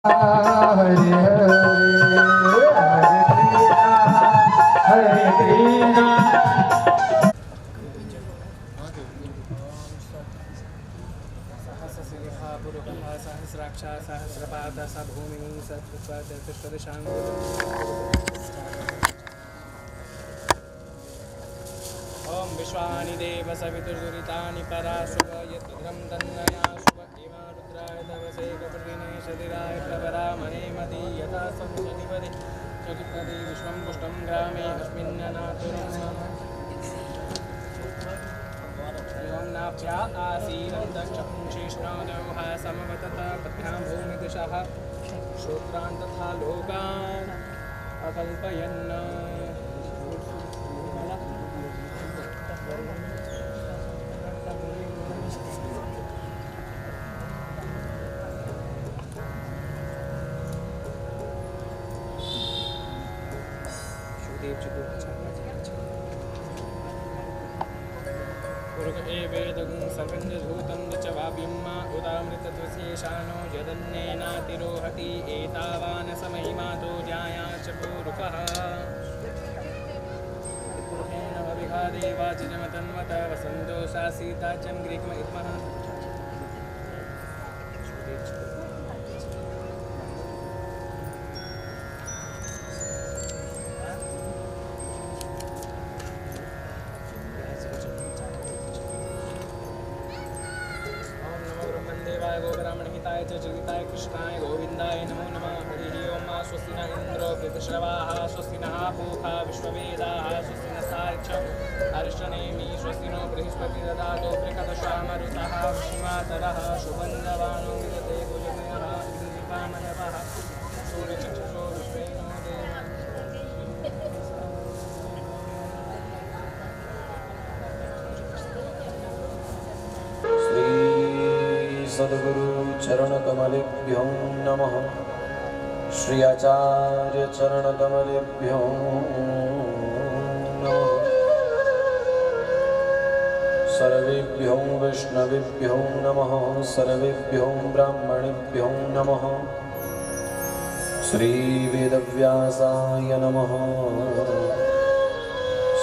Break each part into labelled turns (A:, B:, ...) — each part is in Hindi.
A: हरे हरे कृष्णा
B: सहस्रशिखा पुरुषः सहस्राक्षा सहस्रपाद स भूमिः सत्पुष्पचतुष्पदशाङ्गो ॐ विश्वानि देव सवितुर्दुरितानि पराशुभ यद्रुद्रं तन्नया शुभ इमा रुद्राय तवसे कपिने शरीराय प्रवरा मने मदी यथा संशनिपदे चतुष्पदे विश्वं पुष्टं ग्रामे अस्मिन्ननातुरम् एवं नाभ्या आसीनं दक्षं शेषणादौः समवतत पद्भ्यां भूमिदिशः श्रोत्रान् तथा लोकान् अकल्पयन् वेदगुं सर्वञ्जभूतं च वाव्यं उदामृतत्वशेषानो यदन्नेनातिरोहति एतावान् समहिमातो जायाश्च पूरुपः पुरुषेण भविघादेवाचिजमतन्वत वसन्तो शासीताचं ग्रीक्महित्मः गोब्राह्मणहिताय च जगताय कृष्णाय गोविन्दाय नमो नमः हरिः ओम् स्वस्ति न इन्द्रो वृद्धश्रवाः स्वस्ति नः पूषा विश्ववेदाः स्वस्ति न सार्क्ष्यम् अर्षणेमि स्वस्ति नो बृहस्पति ददातु बृहदश्यामरुतः विश्वातरः शुभन्दवानो विदते भुजमयः इन्द्रिकामयवः सूर्यचक्षुषो विश्वेनो
C: सद्गुरु चरणकमलेभ्यो नमः। श्री आचार्य चरणकमलेभ्यो नमः। सर्वेभ्यो वैष्णवेभ्यो नमः। सर्वेभ्यो ब्राह्मणेभ्यो नमः। श्री वेदव्यासाय नमः।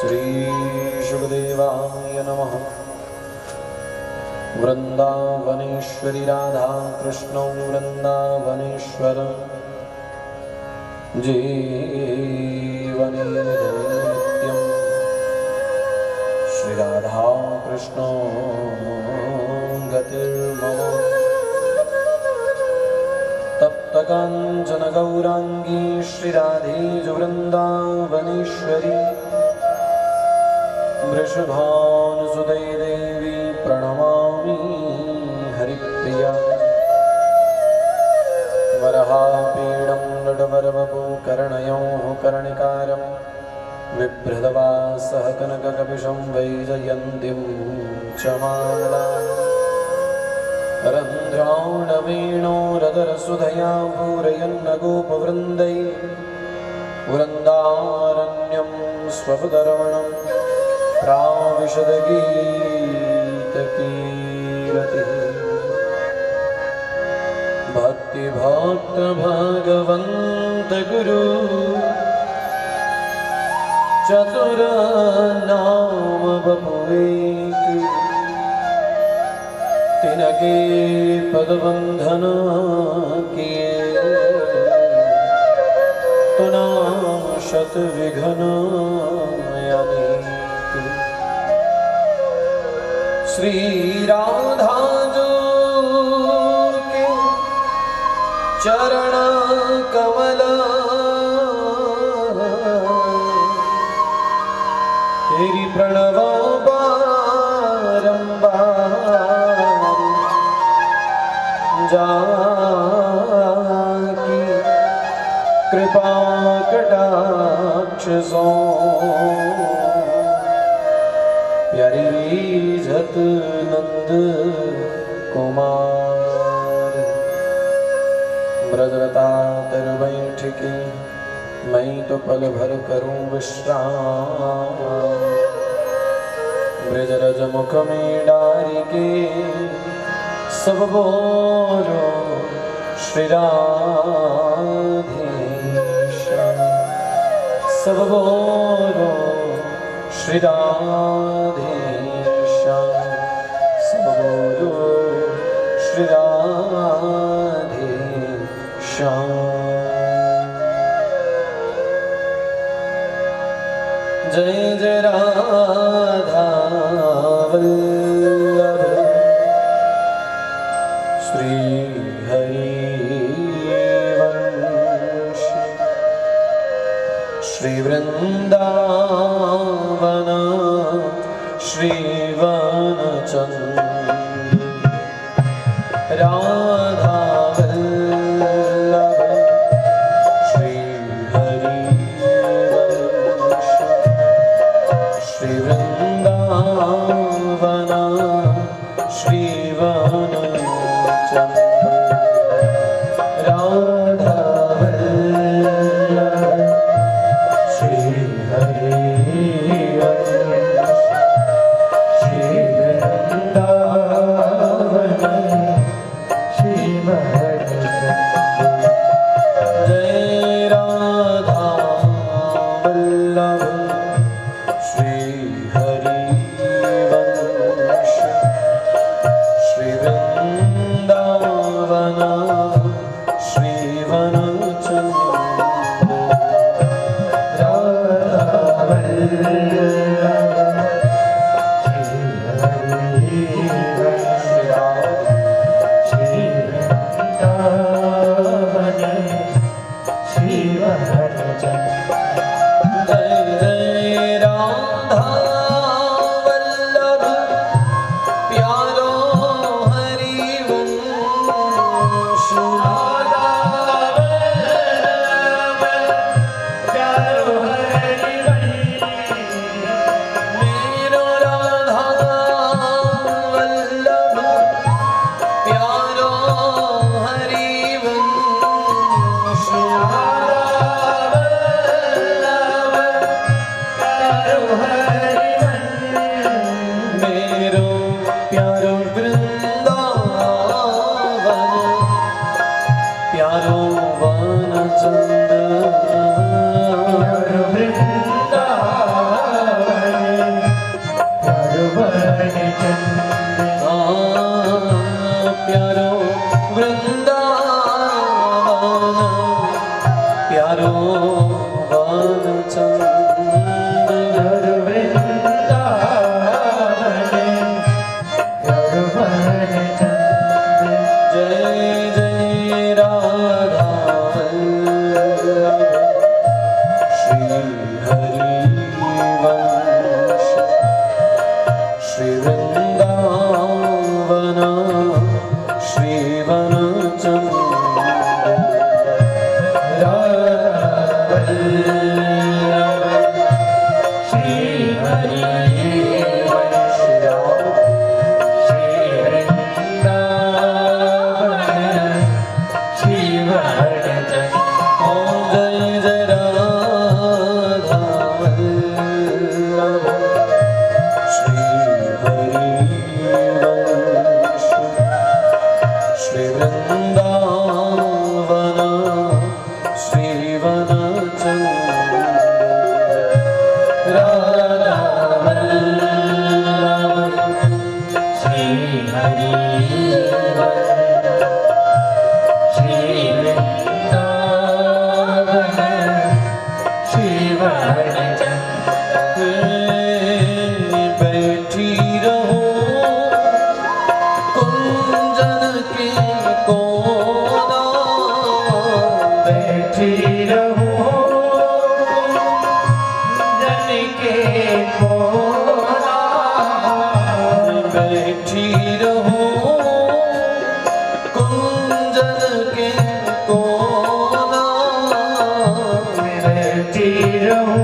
C: श्री शुकदेवाय नमः। वृंदावनेश्वरी राधा कृष्णो वृंदावनेश्वर जीवने नित्यं श्री राधा कृष्णो गतिर्मम तप्त कांचन गौरांगी श्री राधे वृंदावनेश्वरी वृषभानुसुते देवी प्रणमामि हरिप्रिया वरहापीडं नटवरवपु कर्णयोः कर्णिकारं बिभ्रदवासः कनककपिशं वैजयन्तीं च मालाम् रन्ध्राणवेणोरदरसुधया पूरयन्न गोपवृन्दै वृन्दारण्यं स्वपदरमणं प्राविशदगीतकीरतिः भक्तिभक्त भगवन्त गुरु चतुर नाम बपुएक तिनके पदबंधन किए तुना शत विघ्न श्री राधा जो के चरण कमल तेरी प्रणव बारंबार जाकी कृपा कटाक्ष सो प्यारी झत नंद कुमार ब्रजरता तर बैठ के मैं तो पल भर करूं विश्राम ब्रजरज मुख में डारी के सब बोलो श्री राधेश्याम। सब बोलो श्री राधेश्याम, सब बोलो श्री राधेश्याम। जय जय राधा वल्लभ श्री हरिवंश, श्री वृंदावन श्री वनचंद्र राधा वल्लभ श्री हरिवंश, श्री वृंदावन श्री वनचंद्र राधा वल्लभ श्री हरिवंश, श्री वृंदावन श्री वनचंद्र। जय राधा वल्लभ श्री हरिवंश, श्री वृंदावन श्री वनचंद्र राधा वल्लभ श्री हरिवंश, श्री वृंदावन श्री वनचंद्र। जय जय राधा वल्लभ प्यारो हरिवंश, राधा वल्लभ प्यारो हरिवंश, मेरो राधा वल्लभ प्यारो हरिवंश, राधा वल्लभ प्यारो हरिवंश, मेरो प्यारो वृंदावन प्यारो वनचंद्र, प्यारो वृंदावन प्यारो वनचंद्र, प्यारो वृंदावन प्यारो वनचंद्र, प्यारो वृंदावन प्यारो वनचंद्र। जय जय राधा वल्लभ श्री हरिवंश, श्री वृंदावन श्री वनचंद्र राधा वल्लभ श्री हरिवंश, श्री वृंदावन श्री वनचंद्र। ओ जय जय राधा वल्लभ श्री हरिवंश, श्री वृंदावन श्री वनचंद्र राधा वल्लभ श्री हरिवंश, श्री वृंदावन श्री वनचंद्र। बैठी रहो कुंजन के कोना, बैठी रहो कुंजन के कोना, बैठी रहो कुंजन के कोना, बैठी रहो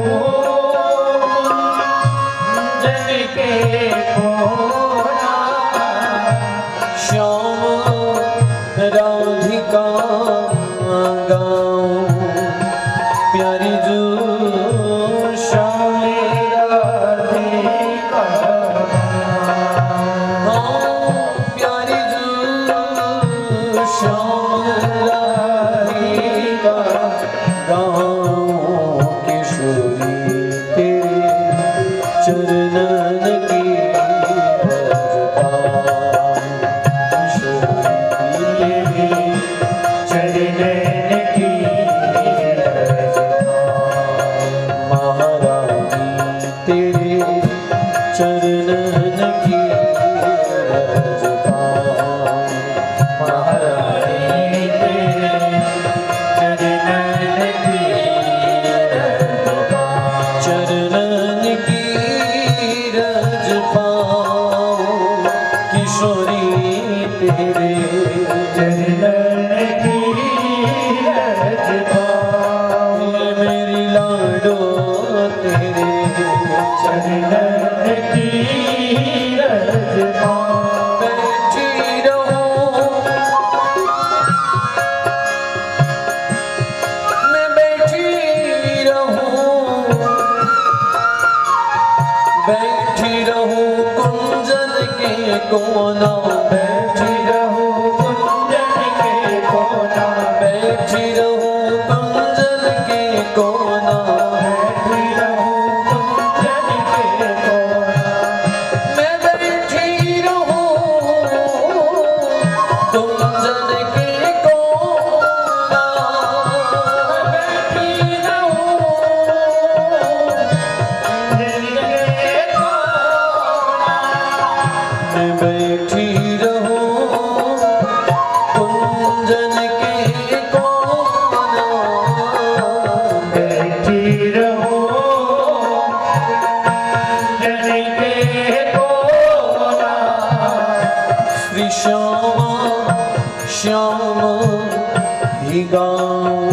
C: कुंजन के कोना। श्याम राधिका गाऊं प्यारी जो श्याम राधिका गाऊं, किशोरी तेरे
A: चरणन की रज पाऊं।
C: ये मेरी लाडो तेरे
A: चरणन की रज पाऊं।
C: बैठी रहूं मैं बैठी रहूं कुंजन के कोना
A: बैठी रहूं कुंजन के कोना।
C: बैठी रहूं कुंजन के कोना
A: बैठी रहूं कुंजन के कोना।
C: मैं बैठी रहूं कुंजन के कोना
A: बैठी रहूं कुंजन के कोना।
C: मैं बैठी रहूं कुंजन के कोना
A: बैठी रहूं कुंजन के कोना।
C: श्री श्यामा श्याम ही गाऊं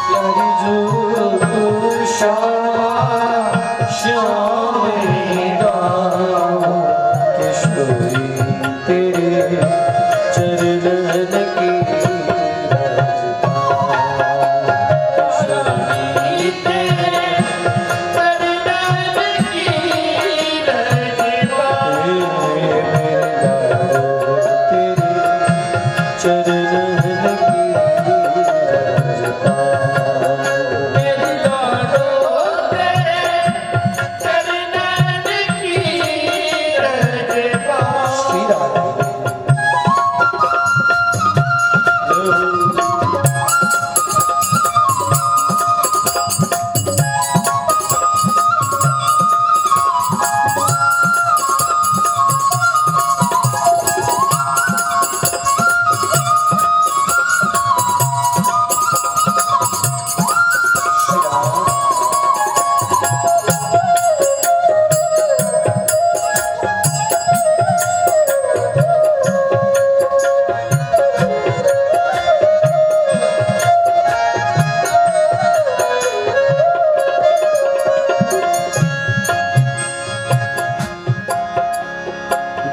C: प्यारी जो श्यामा श्याम ही गाऊं किशोरी तेरे चरणन की रज पाऊं। किशोरी
A: तेरे चरणन की रज पाऊं।
C: तेरे चरणन की रज पाऊं।
A: मेरी लाडो तेरे चरणन की रज पाऊं।
C: श्री राधे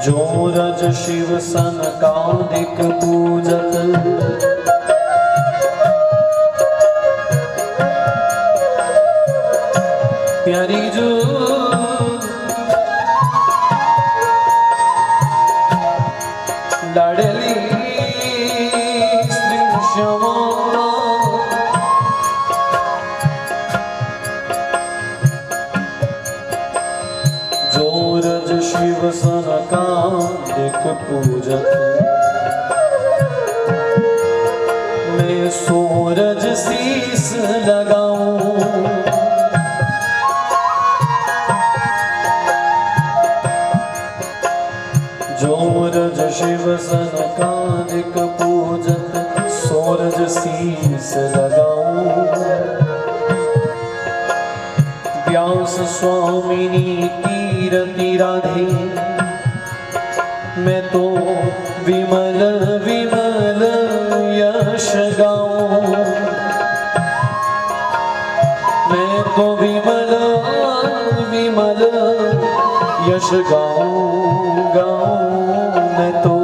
C: जो रज शिव सनकादिक पूजत प्यारी जो लाडली श्री श्यामा जो रज शिव सनकादिक पूजत मैं सूरज शीस लगाऊं जो रज शिव सनकादिक पूजत सूरज शीस लगाऊं व्यास स्वामिनी कीर्ति राधे मैं तो विमल विमल यश गाऊं मैं तो विमल विमल यश गाऊं मैं तो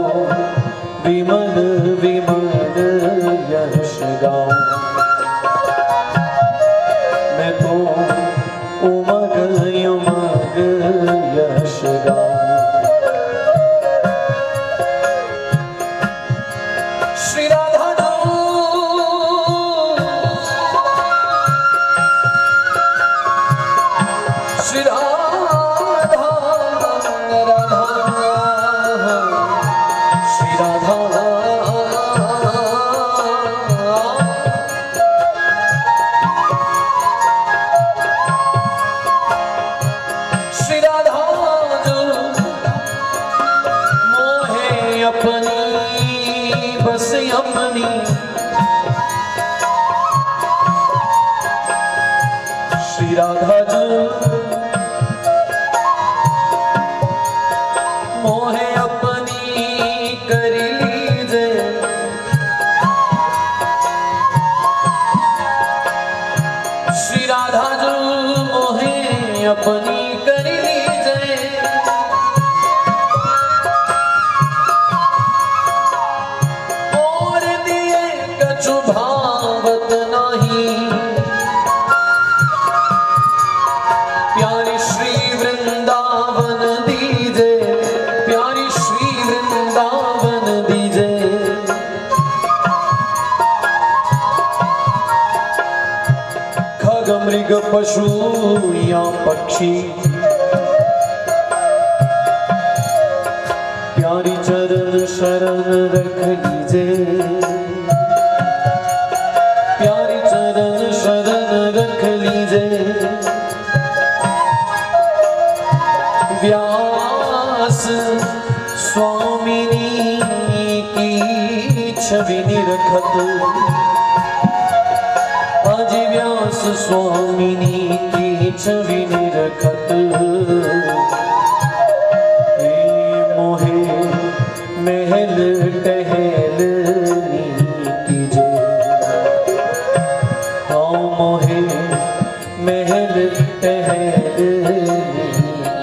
C: विमल विमल यश गाऊं मैं तो उमग उमग यश गाऊं श्री राधा श्री राधा राधा श्री राधा श्री राधा मोहे अपनी बस अपनी श्री राधा मोहे अपनी मृग पशु या पक्षी प्यारी चरण शरण रख लीजे, प्यारी चरण शरण रख लीजे। व्यास स्वामिनी की छवि निरखत, आज व्यास स्वामिनी की छवि निरखत। मोहे महल टहलनी कीजे, हाँ मोहे महल टहलनी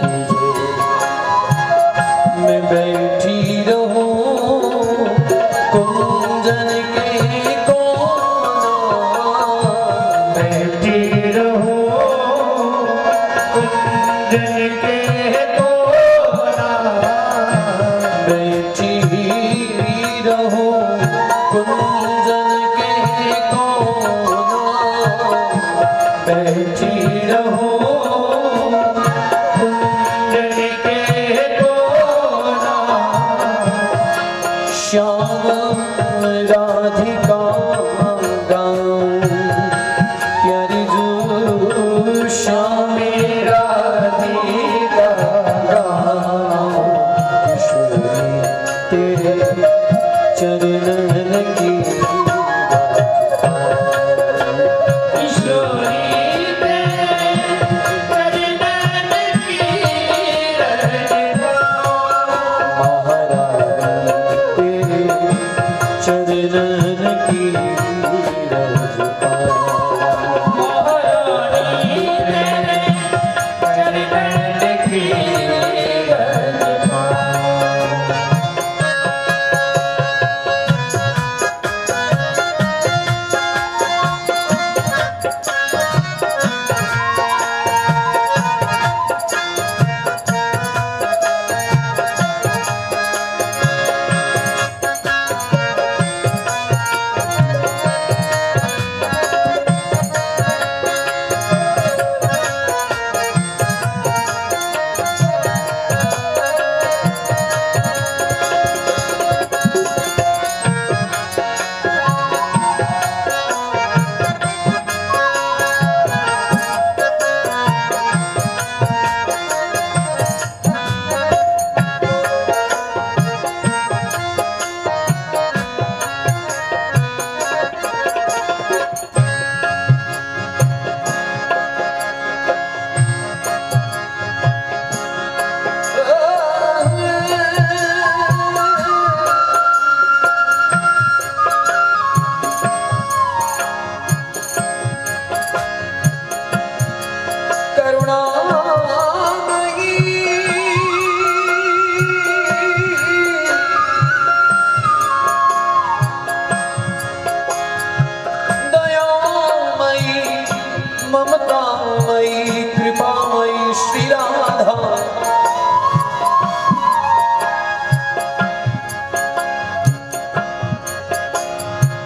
C: कीजे। मैं बैठी रहूं कुंजन के कोना, बैठी रहूं कुंजन के कोना, बैठी रहूं कुंजन के कोना, बैठी रहूं कुंजन के कोना। श्याम राधिका गाऊं प्यारी जू, श्याम राधिका गाऊं किशोरी तेरे चरणन की
A: किशोरी
C: चरणन की रजपा,
A: महारानी तेरे चरणन की रजपा।
C: ममतामयी कृपामयी श्री राधा,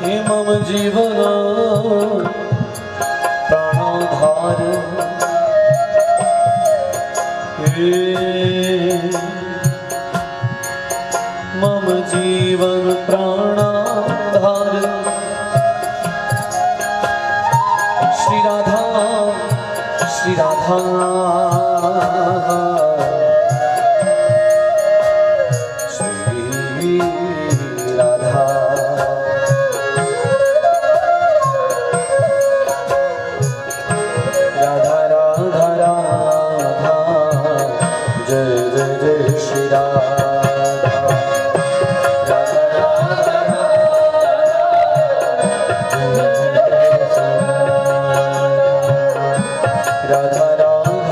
C: हे मम जीवन प्राणाधार, हे मम जीवन प्राणाधार। श्री राधा श्री राधा श्री राधा, राधा राधा राधा जय जय जय श्री राधा, राधा राधा राधा राधा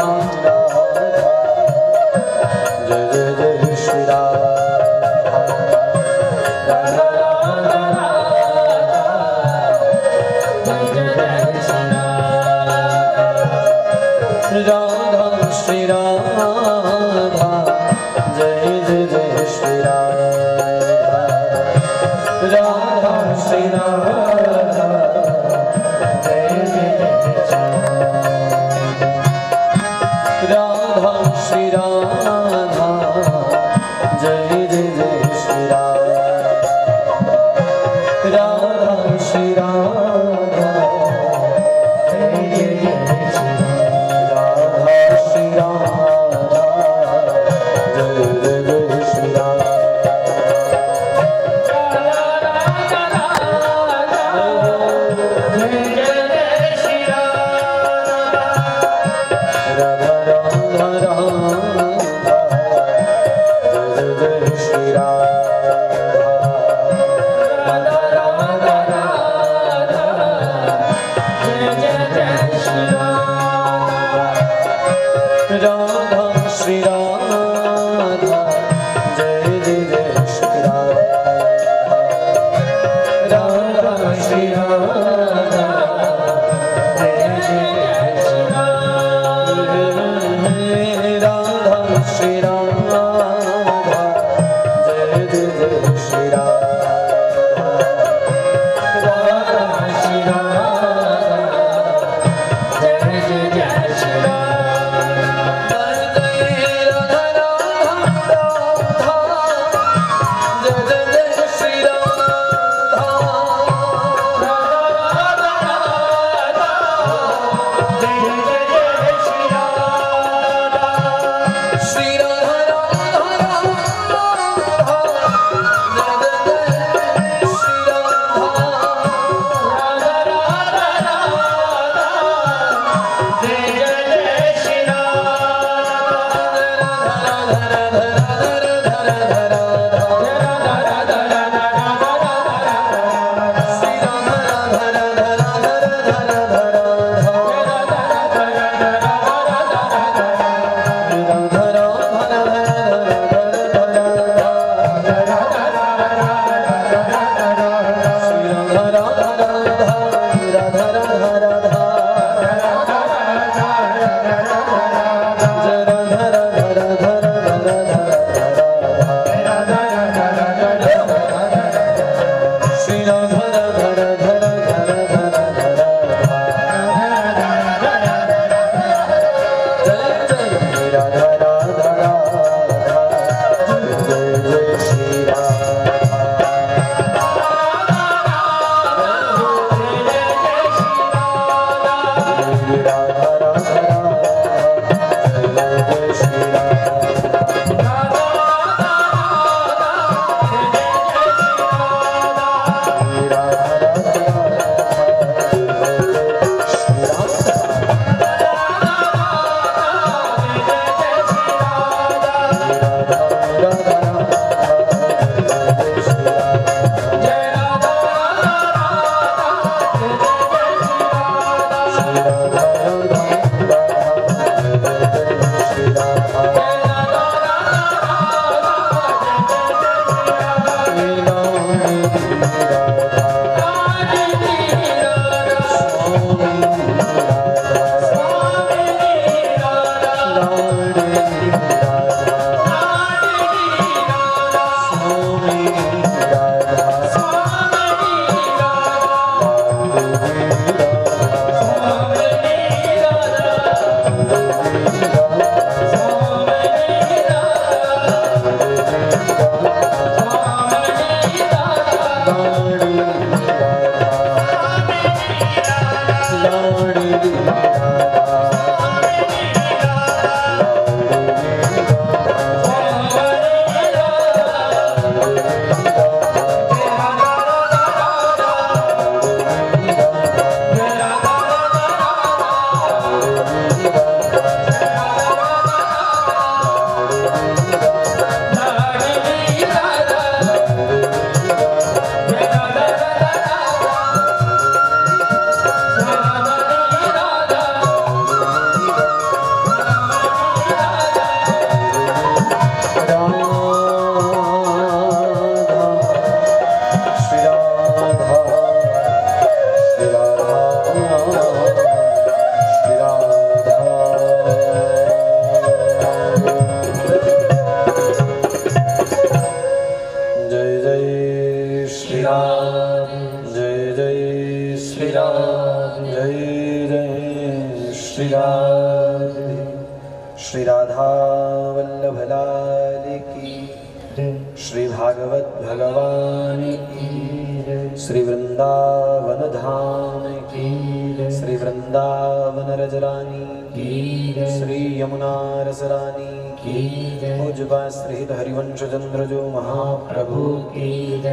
C: श्री भागवत भगवान की, श्री वृंदावन धाम की, श्री वृंदावन रजरानी की, श्री यमुना रसरानी की, पूज्यपा श्री हरिवंश चंद्र जो महाप्रभु की,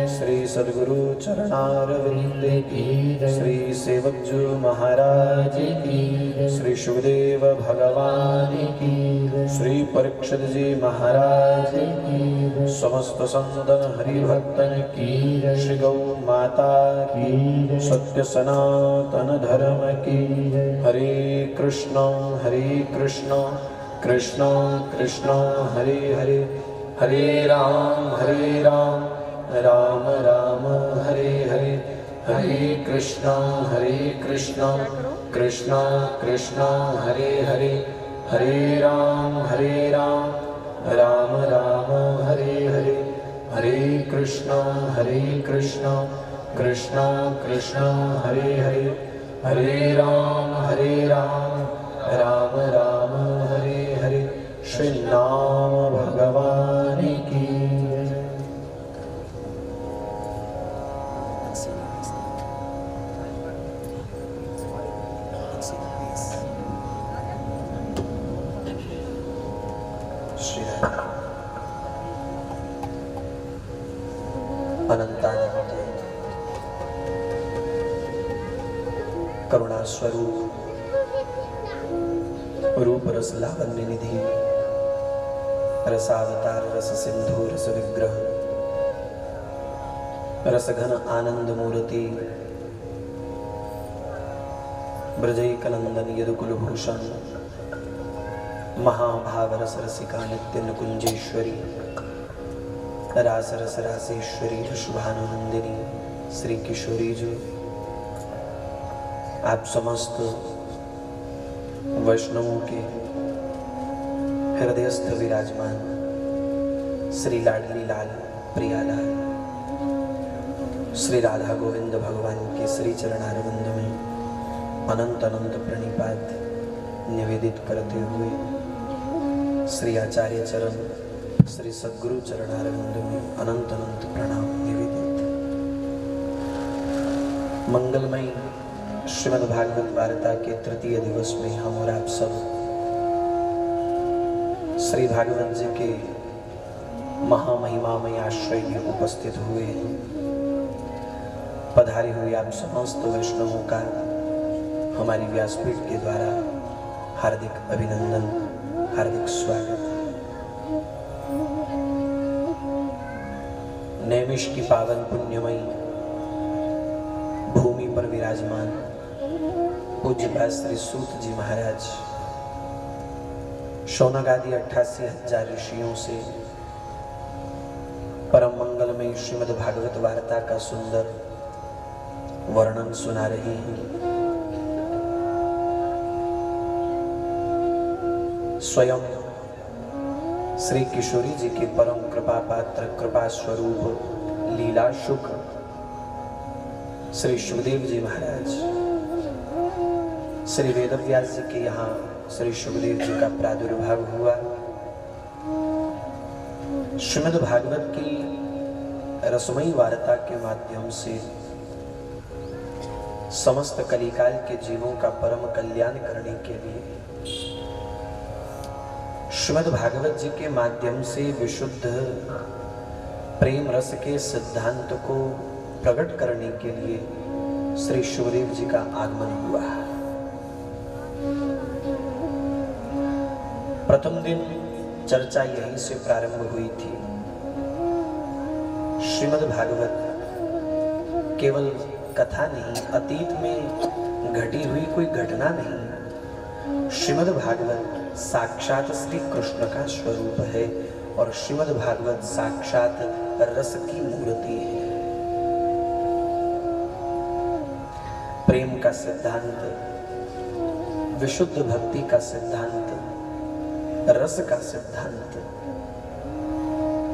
C: श्री सद्गुरु चरणारविंद की, श्री सेवक जो महाराज की, श्री सुखदेव भगवान की, श्री परीक्षित जी महाराज की, समस्त संतन हरिभक्तन की, श्री गौ माता की, सत्य सनातन धर्म की। हरे कृष्ण कृष्ण कृष्ण हरे हरे, हरे राम राम राम हरे हरे, हरे कृष्ण कृष्ण कृष्ण हरे हरे, हरे राम राम राम हरे हरे, हरे कृष्ण कृष्ण कृष्ण हरे हरे, हरे राम राम राम हरे हरे। श्री नाम भगवान की जय। श्री अनंतानंद करुणा स्वरूप रूप रस लावण्य निधि, रसावतार रस सिंधु रस विग्रह, रस घन आनंद मूर्ति, ब्रजैकनंदन यदुकुल भूषण, महाभाव रस रसिका नित्य निकुंजेश्वरी, रास रस रासेश्वरी शुभानुनंदिनी श्री किशोरी जो आप समस्त वैष्णवों के हृदयस्थ विराजमान श्री लाडली लाल प्रियालाल श्री राधा गोविंद भगवान के श्री चरणारविंद में अनंत अनंत प्रणिपात निवेदित करते हुए श्री आचार्य चरण श्री सद्गुरु चरणारविंद में अनंत अनंत प्रणाम निवेदित। मंगलमय श्रीमद् भागवत वार्ता के तृतीय दिवस में हम और आप सब श्री भागवत जी के महामहिमामय आश्रय में उपस्थित हुए हैं। पधारे हुए आप समस्त वैष्णवों का हमारी व्यासपीठ के द्वारा हार्दिक अभिनंदन, हार्दिक स्वागत। नैमिष की पावन पुण्यमयी भूमि पर विराजमान पूज्य श्री सूत जी महाराज शौनक आदि 88,000 ऋषियों से परम मंगलमय श्रीमद् भागवत वार्ता का सुंदर वर्णन सुना रहे हैं। स्वयं श्री किशोरी जी के परम कृपा पात्र कृपा स्वरूप लीला शुक श्री सुखदेव जी महाराज, श्री वेदव्यास जी के यहाँ श्री सुखदेव जी का प्रादुर्भाव हुआ। श्रीमद् भागवत की रसमयी वार्ता के माध्यम से समस्त कलिकाल के जीवों का परम कल्याण करने के लिए श्रीमद् भागवत जी के माध्यम से विशुद्ध प्रेम रस के सिद्धांत को प्रकट करने के लिए श्री सुखदेव जी का आगमन हुआ। प्रथम दिन चर्चा यहीं से प्रारंभ हुई थी। श्रीमद् भागवत केवल कथा नहीं, अतीत में घटी हुई कोई घटना नहीं। श्रीमद् भागवत साक्षात श्री कृष्ण का स्वरूप है और श्रीमद् भागवत साक्षात रस की मूर्ति है। प्रेम का सिद्धांत, विशुद्ध भक्ति का सिद्धांत, रस का सिद्धांत,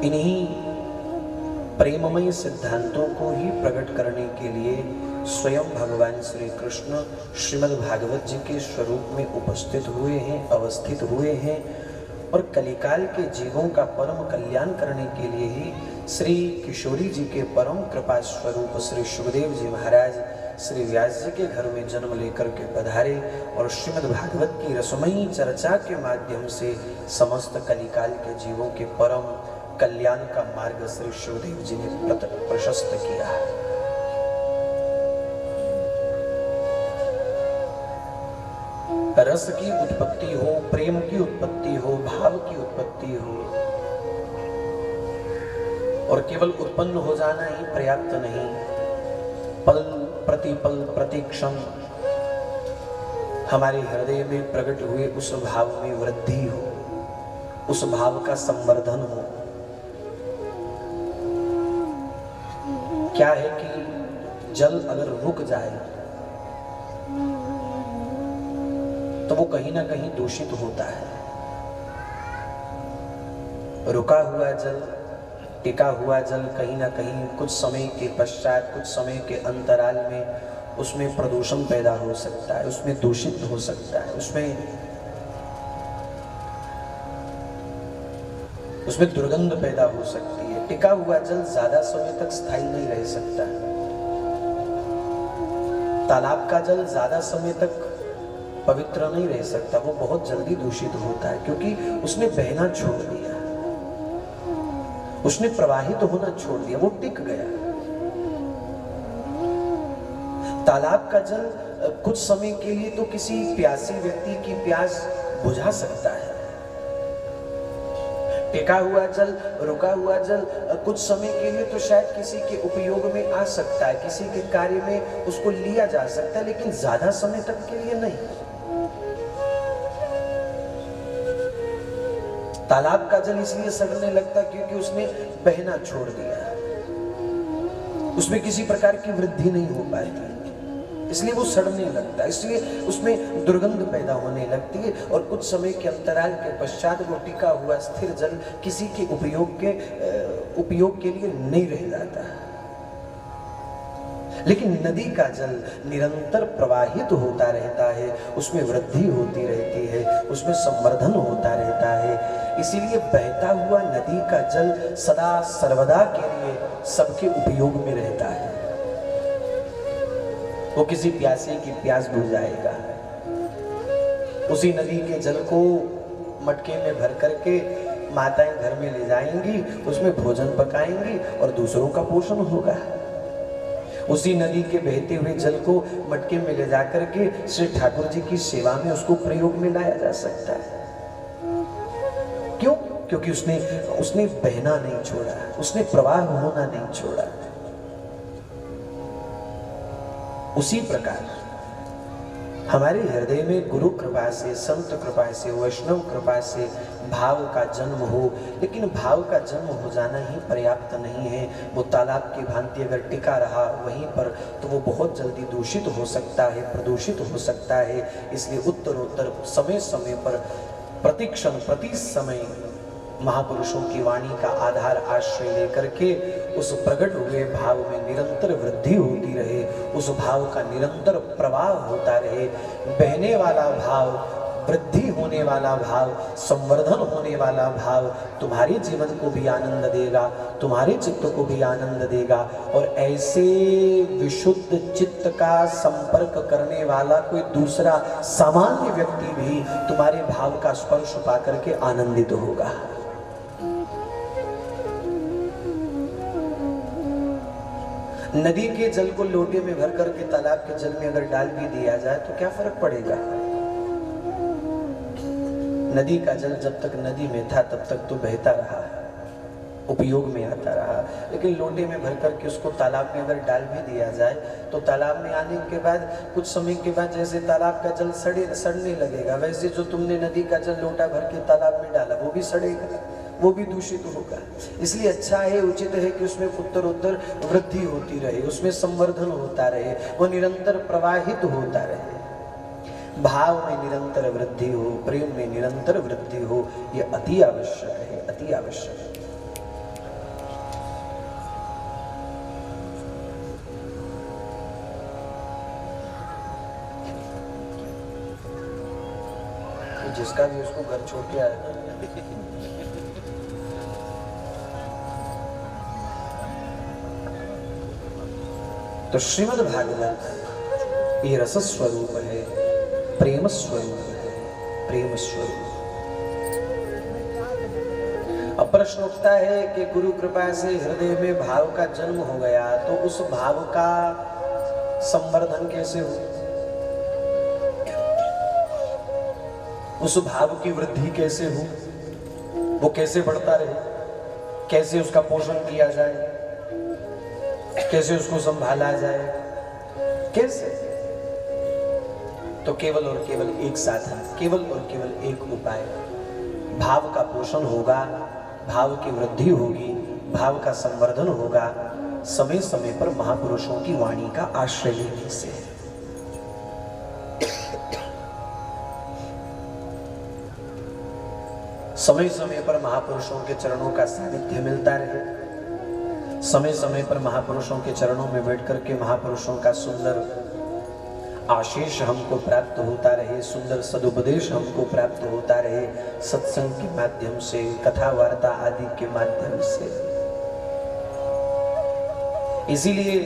C: इन्हीं प्रेममय सिद्धांतों को ही प्रकट करने के लिए स्वयं भगवान श्री कृष्ण श्रीमद् भागवत जी के स्वरूप में उपस्थित हुए हैं, अवस्थित हुए हैं और कलिकाल के जीवों का परम कल्याण करने के लिए ही श्री किशोरी जी के परम कृपा स्वरूप श्री सुखदेव जी महाराज श्री व्यास जी के घर में जन्म लेकर के पधारे और श्रीमद् भागवत की रसमयी चर्चा के माध्यम से समस्त कलिकाल के जीवों के परम कल्याण का मार्ग श्री सुखदेव जी ने प्रशस्त किया है। रस की उत्पत्ति हो, प्रेम की उत्पत्ति हो, भाव की उत्पत्ति हो, और केवल उत्पन्न हो जाना ही पर्याप्त नहीं, पल प्रतिपल प्रतिक्षण हमारे हृदय में प्रकट हुए उस भाव में वृद्धि हो, उस भाव का संवर्धन हो। क्या है कि जल अगर रुक जाए तो वो कहीं ना कहीं दूषित होता है। रुका हुआ जल, टिका हुआ जल कहीं ना कहीं कुछ समय के पश्चात, कुछ समय के अंतराल में उसमें प्रदूषण पैदा हो सकता है, उसमें दूषित हो सकता है, उसमें दुर्गंध पैदा हो सकती है। टिका हुआ जल ज्यादा समय तक स्थायी नहीं रह सकता। तालाब का जल ज्यादा समय तक पवित्र नहीं रह सकता, वो बहुत जल्दी दूषित होता है, क्योंकि उसने बहना छोड़ दिया, उसने प्रवाहित होना छोड़ दिया, वो टिक गया। तालाब का जल कुछ समय के लिए तो किसी प्यासी व्यक्ति की प्यास बुझा सकता है। टिका हुआ जल, रुका हुआ जल कुछ समय के लिए तो शायद किसी के उपयोग में आ सकता है, किसी के कार्य में उसको लिया जा सकता है, लेकिन ज्यादा समय तक के लिए नहीं। तालाब का जल इसलिए सड़ने लगता क्योंकि उसने बहना छोड़ दिया, उसमें किसी प्रकार की वृद्धि नहीं हो पाती, इसलिए वो सड़ने लगता है, इसलिए उसमें दुर्गंध पैदा होने लगती है और कुछ समय के अंतराल के पश्चात वो टिका हुआ स्थिर जल किसी के उपयोग के लिए नहीं रह जाता। लेकिन नदी का जल निरंतर प्रवाहित होता रहता है, उसमें वृद्धि होती रहती है, उसमें संवर्धन होता रहता है। इसीलिए बहता हुआ नदी का जल सदा सर्वदा के लिए सबके उपयोग में रहता है। वो किसी प्यासे की प्यास बुझाएगा, उसी नदी के जल को मटके में भर करके माताएं घर में ले जाएंगी, उसमें भोजन पकाएंगी और दूसरों का पोषण होगा। उसी नदी के बहते हुए जल को मटके में ले जाकर के श्री ठाकुर जी की सेवा में उसको प्रयोग में लाया जा सकता है। क्यों? क्योंकि उसने बहना नहीं छोड़ा, उसने प्रवाह होना नहीं छोड़ा। उसी प्रकार हमारे हृदय में गुरु कृपा से, संत कृपा से, वैष्णव कृपा से भाव का जन्म हो, लेकिन भाव का जन्म हो जाना ही पर्याप्त नहीं है। वो तालाब की भांति अगर टिका रहा वहीं पर तो वो बहुत जल्दी दूषित हो सकता है, प्रदूषित हो सकता है। इसलिए उत्तरोत्तर समय समय पर प्रतिक्षण प्रति समय महापुरुषों की वाणी का आधार आश्रय लेकर के उस प्रकट हुए भाव में निरंतर वृद्धि होती रहे, उस भाव का निरंतर प्रवाह होता रहे। बहने वाला भाव, वृद्धि होने वाला भाव, संवर्धन होने वाला भाव तुम्हारे जीवन को भी आनंद देगा, तुम्हारे चित्त को भी आनंद देगा। और ऐसे विशुद्ध चित्त का संपर्क करने वाला कोई दूसरा सामान्य व्यक्ति भी तुम्हारे भाव का स्पर्श पा करके आनंदित होगा। नदी के जल को लोटे में भर करके तालाब के जल में अगर डाल भी दिया जाए तो क्या फर्क पड़ेगा? नदी का जल जब तक नदी में था तब तक तो बहता रहा, उपयोग में आता रहा, लेकिन लोटे में भर करके उसको तालाब में अगर डाल भी दिया जाए तो तालाब में आने के बाद कुछ समय के बाद जैसे तालाब का जल सड़ने लगेगा, वैसे जो तुमने नदी का जल लोटा भर के तालाब में डाला वो भी सड़ेगा, वो भी दूषित होगा। इसलिए अच्छा है, उचित है कि उसमें उत्तरोत्तर वृद्धि होती रहे, उसमें संवर्धन होता रहे, वो निरंतर प्रवाहित होता रहे। भाव में निरंतर वृद्धि हो, प्रेम में निरंतर वृद्धि हो, ये अति आवश्यक है, अति आवश्यक है। पूज्य जिसका भी उसको घर छोड़ के आया। तो श्रीमद् भागवत ये रस स्वरूप है, प्रेम स्वरूप है, प्रेम स्वरूप। अब प्रश्न उठता है कि गुरु कृपा से हृदय में भाव का जन्म हो गया, तो उस भाव का संवर्धन कैसे हो, उस भाव की वृद्धि कैसे हो, वो कैसे बढ़ता रहे, कैसे उसका पोषण किया जाए, कैसे उसको संभाला जाए, कैसे? तो केवल और केवल एक साधन, केवल और केवल एक उपाय, भाव का पोषण होगा, भाव की वृद्धि होगी, भाव का संवर्धन होगा, समय समय पर महापुरुषों की वाणी का आश्रय लेने से। समय समय पर महापुरुषों के चरणों का सानिध्य मिलता रहे, समय समय पर महापुरुषों के चरणों में बैठ करके महापुरुषों का सुंदर आशीष हमको प्राप्त होता रहे, सुंदर सदुपदेश हमको प्राप्त होता रहे, सत्संग के माध्यम से, कथा वार्ता आदि के माध्यम से। इसीलिए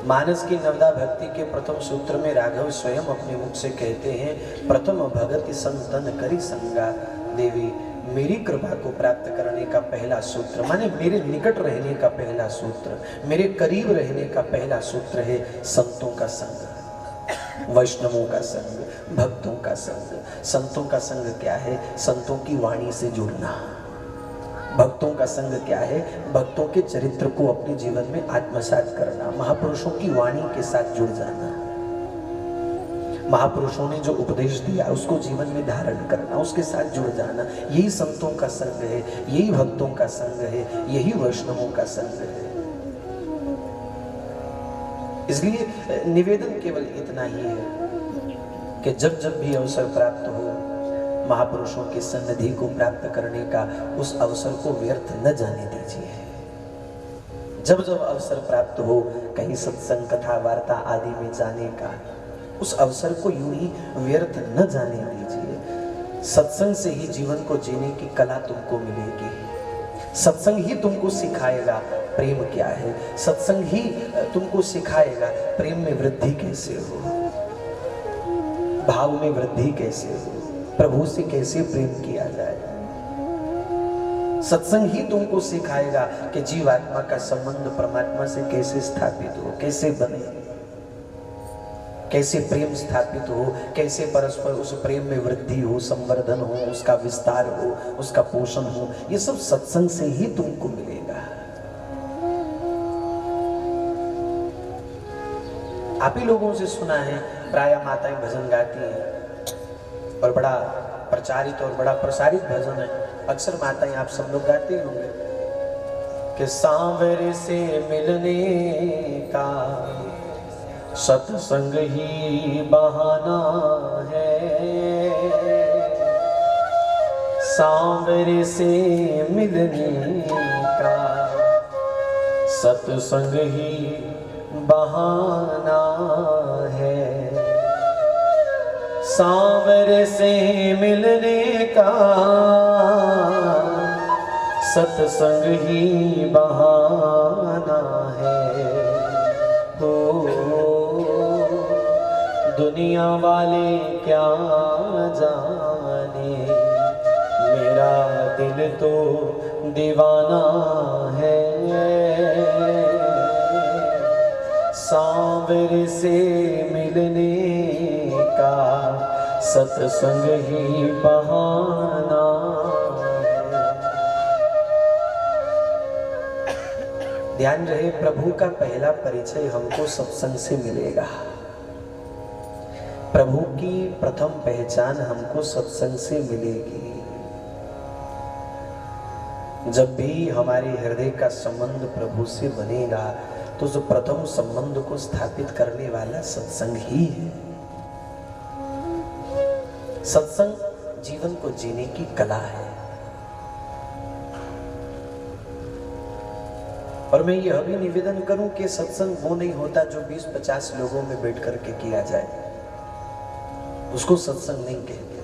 C: मानस की नवदा भक्ति के प्रथम सूत्र में राघव स्वयं अपने मुख से कहते हैं, प्रथम भगति संतन करी संगा देवी। मेरी कृपा को प्राप्त करने का पहला सूत्र, माने मेरे निकट रहने का पहला सूत्र, मेरे करीब रहने का पहला सूत्र है संतों का संग, वैष्णवों का संग, भक्तों का संग। संतों का संग क्या है? संतों की वाणी से जुड़ना। भक्तों का संग क्या है? भक्तों के चरित्र को अपने जीवन में आत्मसात करना, महापुरुषों की वाणी के साथ जुड़ जाना, महापुरुषों ने जो उपदेश दिया उसको जीवन में धारण करना, उसके साथ जुड़ जाना। यही संतों का संग है, यही भक्तों का संग है, यही वैष्णवों का संग है। इसलिए निवेदन केवल इतना ही है कि जब जब भी अवसर प्राप्त हो, महापुरुषों की सन्निधि को प्राप्त करने का उस अवसर को व्यर्थ न जाने दीजिए। जब जब अवसर प्राप्त हो कहीं सत्संग, कथा, वार्ता आदि में जाने का, उस अवसर को यूं ही व्यर्थ न जाने दीजिए। सत्संग से ही जीवन को जीने की कला तुमको मिलेगी। सत्संग ही तुमको सिखाएगा प्रेम क्या है, सत्संग ही तुमको सिखाएगा प्रेम में वृद्धि कैसे हो, भाव में वृद्धि कैसे हो, प्रभु से कैसे प्रेम किया जाए। सत्संग ही तुमको सिखाएगा कि जीवात्मा का संबंध परमात्मा से कैसे स्थापित हो, कैसे बने, कैसे प्रेम स्थापित हो, कैसे परस्पर उस प्रेम में वृद्धि हो, संवर्धन हो, उसका विस्तार हो, उसका पोषण हो। ये सब सत्संग से ही तुमको मिलेगा। आप ही लोगों से सुना है, प्रायः माताएं भजन गाती हैं और बड़ा प्रचारित और बड़ा प्रसारित भजन है। अक्सर माताएं आप सब लोग गाते होंगे कि सांवरे से मिलने का सत्संग ही बहाना है, सांवरे से मिलने का सत्संग ही बहाना है, सांवरे से मिलने का सत्संग ही बहाना है। दुनिया वाले क्या जाने, मेरा दिल तो दीवाना है, सांवरे से मिलने का सत्संग ही बहाना है। ध्यान रहे, प्रभु का पहला परिचय हमको सत्संग से मिलेगा। प्रभु की प्रथम पहचान हमको सत्संग से मिलेगी। जब भी हमारे हृदय का संबंध प्रभु से बनेगा तो जो प्रथम संबंध को स्थापित करने वाला सत्संग ही है। सत्संग जीवन को जीने की कला है। और मैं यह भी निवेदन करूं कि सत्संग वो नहीं होता जो 20-50 लोगों में बैठ करके किया जाए, उसको सत्संग नहीं कहते।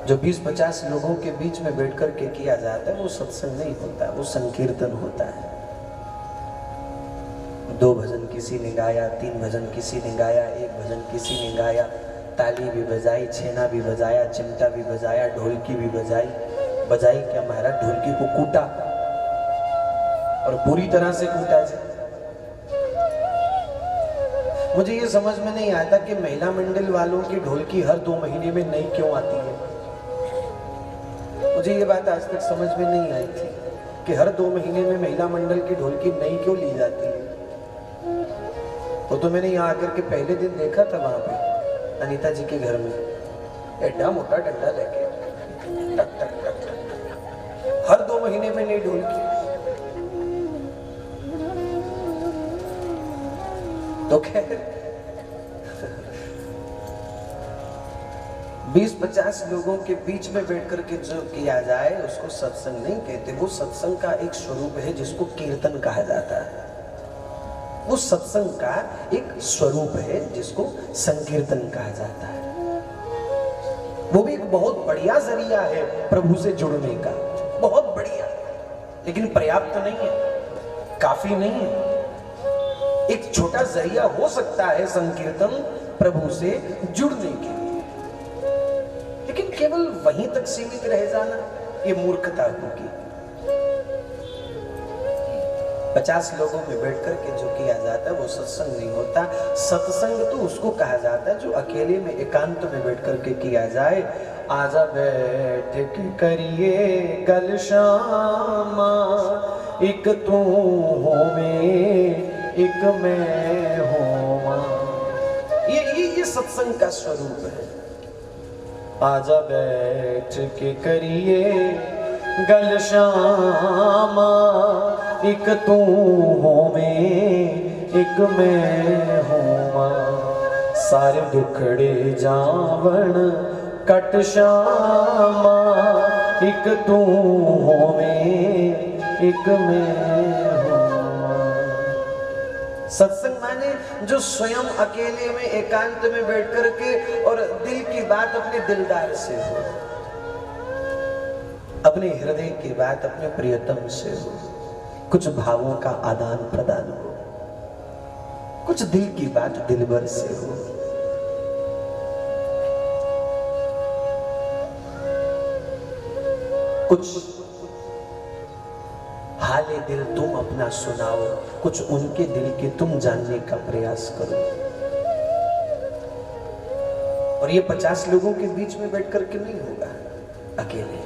C: जो 20-50 लोगों के बीच में बैठ कर के किया जाता है वो सत्संग नहीं होता, वो संकीर्तन होता है। 2 भजन किसी ने गाया, 3 भजन किसी ने गाया, 1 भजन किसी ने गाया, ताली भी बजाई, छेना भी बजाया, चिमटा भी बजाया, ढोलकी भी बजाई। बजाई क्या महाराज, ढोलकी को कूटा और पूरी तरह से कूटा जाए। मुझे ये समझ में नहीं आता कि महिला मंडल वालों की ढोलकी हर 2 महीने में नई क्यों आती है। मुझे ये बात आज तक समझ में नहीं आई थी कि हर 2 महीने में महिला मंडल की ढोलकी नई क्यों ली जाती है। तो मैंने यहाँ आकर के पहले दिन देखा था वहां पे अनीता जी के घर में एड्डा मोटा डंडा लेके टक टक टक टक, हर 2 महीने में नई ढोलकी। तो खैर 20-50 लोगों के बीच में बैठ करके जो किया जाए उसको सत्संग नहीं कहते। वो सत्संग का एक स्वरूप है जिसको कीर्तन कहा जाता है। वो सत्संग का एक स्वरूप है जिसको संकीर्तन कहा जाता है। वो भी एक बहुत बढ़िया जरिया है प्रभु से जुड़ने का, बहुत बढ़िया, लेकिन पर्याप्त नहीं है, काफी नहीं है। एक छोटा जरिया हो सकता है संकीर्तन प्रभु से जुड़ने के लिए, लेकिन केवल वहीं तक सीमित रह जाना ये मूर्खता होगी। 50 लोगों में बैठ करके जो किया जाता है वो सत्संग नहीं होता। सत्संग तो उसको कहा जाता है जो अकेले में एकांत में बैठ करके किया जाए। आजा बैठ के करिए गल श्यामा, एक तू हो में एक मैं होवा। ये सत्संग का स्वरूप है। आजा बैठ के करिए गल श्यामा, एक तू हो में एक मैं होवा। सारे दुखड़े जावण कट श्यामा, एक तू हो में एक मैं होवा। सत्संग माने जो स्वयं अकेले में एकांत में बैठ करके और दिल की बात अपने दिलदार से हो, अपने हृदय की बात अपने प्रियतम से हो, कुछ भावों का आदान प्रदान हो, कुछ दिल की बात दिलबर से हो। कुछ हाले दिल तुम अपना सुनाओ, कुछ उनके दिल के तुम जानने का प्रयास करो। और ये 50 लोगों के बीच में बैठ करके नहीं होगा अकेले।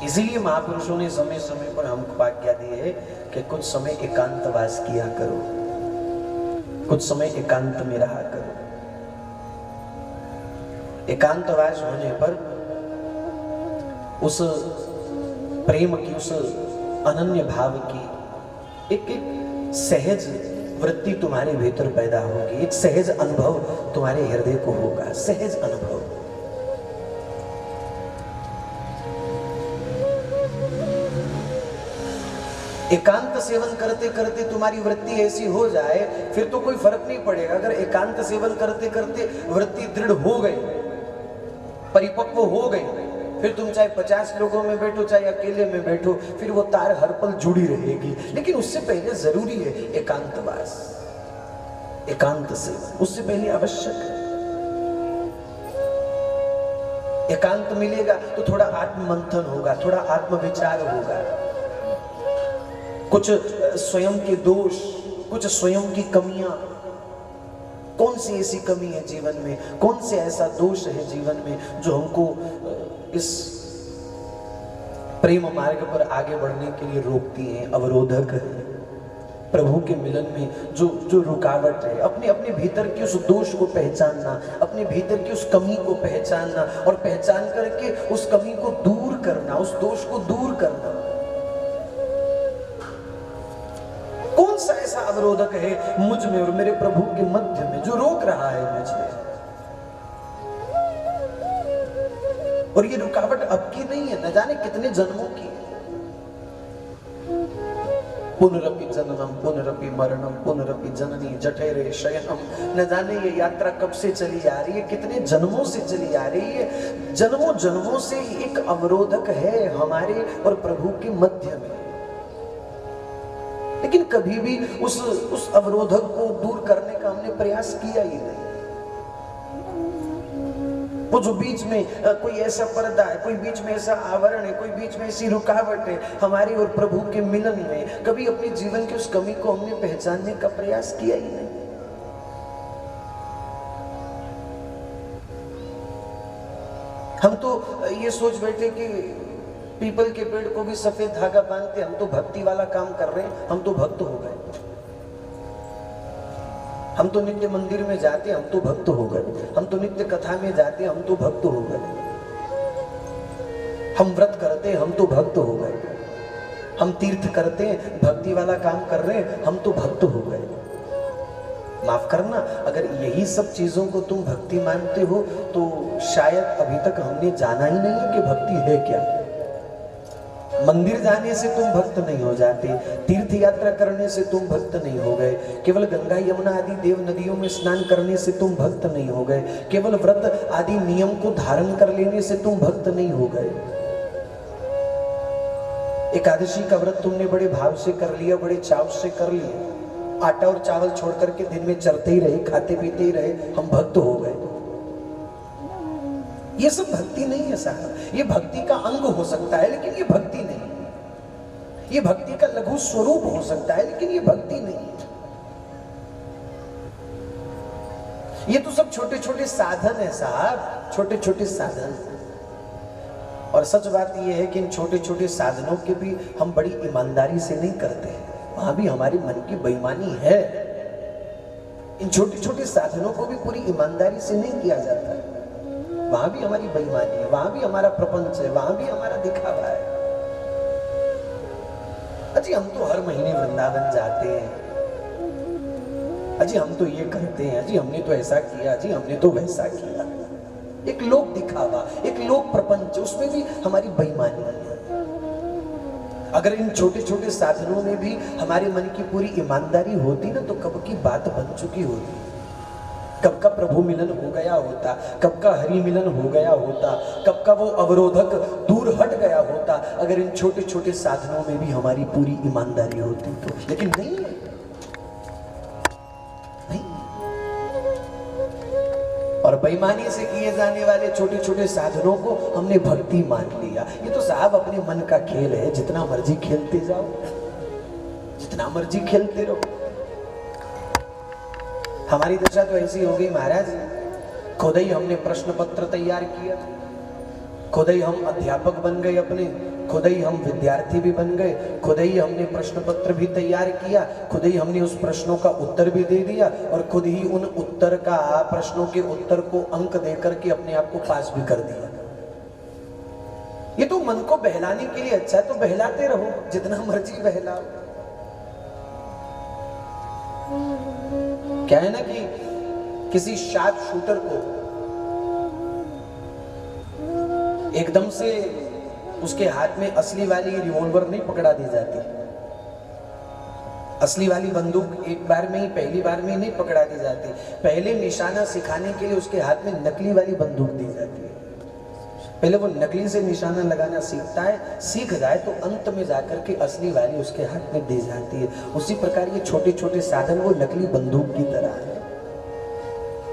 C: इसीलिए महापुरुषों ने समय समय पर हमको आज्ञा दी है कि कुछ समय एकांतवास किया करो, कुछ समय एकांत में रहा करो। एकांतवास होने पर उस प्रेम की, उस अनन्य भाव की एक सहज वृत्ति तुम्हारे भीतर पैदा होगी, एक सहज अनुभव तुम्हारे हृदय को होगा, सहज अनुभव। एकांत सेवन करते करते तुम्हारी वृत्ति ऐसी हो जाए फिर तो कोई फर्क नहीं पड़ेगा। अगर एकांत सेवन करते करते वृत्ति दृढ़ हो गई, परिपक्व हो गई, फिर तुम चाहे 50 लोगों में बैठो चाहे अकेले में बैठो, फिर वो तार हर पल जुड़ी रहेगी। लेकिन उससे पहले जरूरी है एकांतवास, एकांत सेवन उससे पहले आवश्यक है। एकांत मिलेगा तो थोड़ा आत्ममंथन होगा, थोड़ा आत्मविचार होगा, कुछ स्वयं के दोष, कुछ स्वयं की कमियां, कौन सी ऐसी कमी है जीवन में, कौन से ऐसा दोष है जीवन में जो हमको इस प्रेम मार्ग पर आगे बढ़ने के लिए रोकती है, अवरोधक है। प्रभु के मिलन में जो रुकावट है, अपने अपने भीतर के उस दोष को पहचानना, अपने भीतर की उस कमी को पहचानना और पहचान करके उस कमी को दूर करना, उस दोष को दूर करना। कौन सा ऐसा अवरोधक है मुझ में और मेरे प्रभु के मध्य में जो रोक रहा है मुझे? और ये रुकावट अब की नहीं है, न जाने कितने जन्मों की। पुनरपि जन्मम पुनरपि मरणम पुनरपि जननी जठरे शयनम। न जाने ये यात्रा कब से चली आ रही है, कितने जन्मों से चली आ रही है। जन्मों जन्मों से एक अवरोधक है हमारे और प्रभु के मध्य में, लेकिन कभी भी उस अवरोधक को दूर करने का हमने प्रयास किया ही नहीं। वो जो बीच में कोई ऐसा पर्दा है, कोई बीच में ऐसा आवरण है, कोई बीच में ऐसी रुकावट है हमारी और प्रभु के मिलन में, कभी अपने जीवन की उस कमी को हमने पहचानने का प्रयास किया ही नहीं। हम तो ये सोच बैठे कि पीपल के पेड़ को भी सफेद धागा बांधते, हम तो भक्ति वाला काम कर रहे हैं, हम तो भक्त हो गए। हम तो नित्य मंदिर में जाते, हम तो भक्त हो गए। हम तो नित्य कथा में जाते, हम तो भक्त हो गए। हम व्रत करते, हम तो भक्त हो गए। हम तीर्थ करते, भक्ति वाला काम कर रहे हैं, हम तो भक्त हो गए। माफ करना, अगर यही सब चीजों को तुम भक्ति मानते हो तो शायद अभी तक हमने जाना ही नहीं है कि भक्ति है क्या। मंदिर जाने से तुम भक्त नहीं हो जाते, तीर्थ यात्रा करने से तुम भक्त नहीं हो गए, केवल गंगा यमुना आदि देव नदियों में स्नान करने से तुम भक्त नहीं हो गए, केवल व्रत आदि नियम को धारण कर लेने से तुम भक्त नहीं हो गए। एकादशी का व्रत तुमने बड़े भाव से कर लिया, बड़े चाव से कर लिया, आटा और चावल छोड़ करके दिन में चरते ही रहे, खाते पीते ही रहे, हम भक्त हो गए। ये सब भक्ति नहीं है साहब। ये भक्ति का अंग हो सकता है लेकिन ये भक्ति नहीं। ये भक्ति का लघु स्वरूप हो सकता है लेकिन ये भक्ति नहीं है। ये तो सब छोटे छोटे साधन है साहब, छोटे छोटे साधन। और सच बात ये है कि इन छोटे छोटे साधनों के भी हम बड़ी ईमानदारी से नहीं करते हैं, वहां भी हमारी मन की बेईमानी है। इन छोटे छोटे साधनों को भी पूरी ईमानदारी से नहीं किया जाता है, वहां भी हमारी बेईमानी है, वहां भी हमारा प्रपंच है, वहां भी हमारा दिखावा है। अजी हम तो हर महीने वृंदावन जाते हैं, अजी हम तो ये करते हैं, अजी हमने तो ऐसा किया, अजी हमने तो वैसा किया। एक लोक दिखावा, एक लोक प्रपंच, उसमें भी हमारी बेईमानी है। अगर इन छोटे छोटे साधनों में भी हमारे मन की पूरी ईमानदारी होती ना तो कब की बात बन चुकी होती, कब का प्रभु मिलन हो गया होता, कब का हरि मिलन हो गया होता, कब का वो अवरोधक दूर हट गया होता, अगर इन छोटे छोटे साधनों में भी हमारी पूरी ईमानदारी होती तो। लेकिन नहीं है, नहीं। और बेईमानी से किए जाने वाले छोटे छोटे साधनों को हमने भक्ति मान लिया। ये तो साहब अपने मन का खेल है, जितना मर्जी खेलते जाओ, जितना मर्जी खेलते रहो। हमारी दशा तो ऐसी हो गई महाराज, खुद ही हमने प्रश्न पत्र तैयार किया, खुद ही हम अध्यापक बन गए अपने, खुद ही हम विद्यार्थी भी बन गए, खुद ही हमने प्रश्न पत्र भी तैयार किया, खुद ही हमने उस प्रश्नों का उत्तर भी दे दिया और खुद ही उन उत्तर का प्रश्नों के उत्तर को अंक देकर के अपने आप को पास भी कर दिया। ये तो मन को बहलाने के लिए अच्छा है, तो बहलाते रहो, जितना मर्जी बहलाओ। क्या है ना कि किसी शार्प शूटर को एकदम से उसके हाथ में असली वाली रिवॉल्वर नहीं पकड़ा दी जाती, असली वाली बंदूक एक बार में ही, पहली बार में ही नहीं पकड़ा दी जाती। पहले निशाना सिखाने के लिए उसके हाथ में नकली वाली बंदूक दी जाती है। पहले वो नकली से निशाना लगाना सीखता है, सीख जाए तो अंत में जाकर के असली वाली उसके हाथ में दी जाती है। उसी प्रकार ये छोटे छोटे साधन वो नकली बंदूक की तरह है।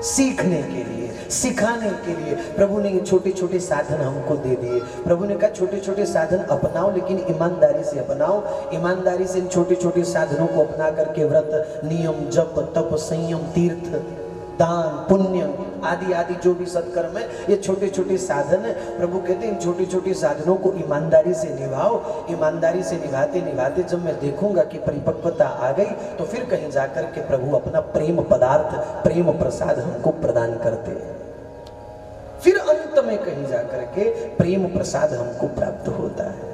C: सीखने के लिए, सिखाने के लिए प्रभु ने ये छोटे छोटे साधन हमको दे दिए। प्रभु ने कहा छोटे छोटे साधन अपनाओ लेकिन ईमानदारी से अपनाओ। ईमानदारी से इन छोटे छोटे साधनों को अपना करके व्रत, नियम, जप, तप, संयम, तीर्थ, दान, पुण्य आदि आदि जो भी सत्कर्म है, ये छोटे छोटे साधन है। प्रभु कहते हैं इन छोटे छोटे साधनों को ईमानदारी से निभाओ। ईमानदारी से निभाते निभाते जब मैं देखूंगा कि परिपक्वता आ गई तो फिर कहीं जाकर के प्रभु अपना प्रेम पदार्थ, प्रेम प्रसाद हमको प्रदान करते हैं। फिर अंत में कहीं जाकर के प्रेम प्रसाद हमको प्राप्त होता है,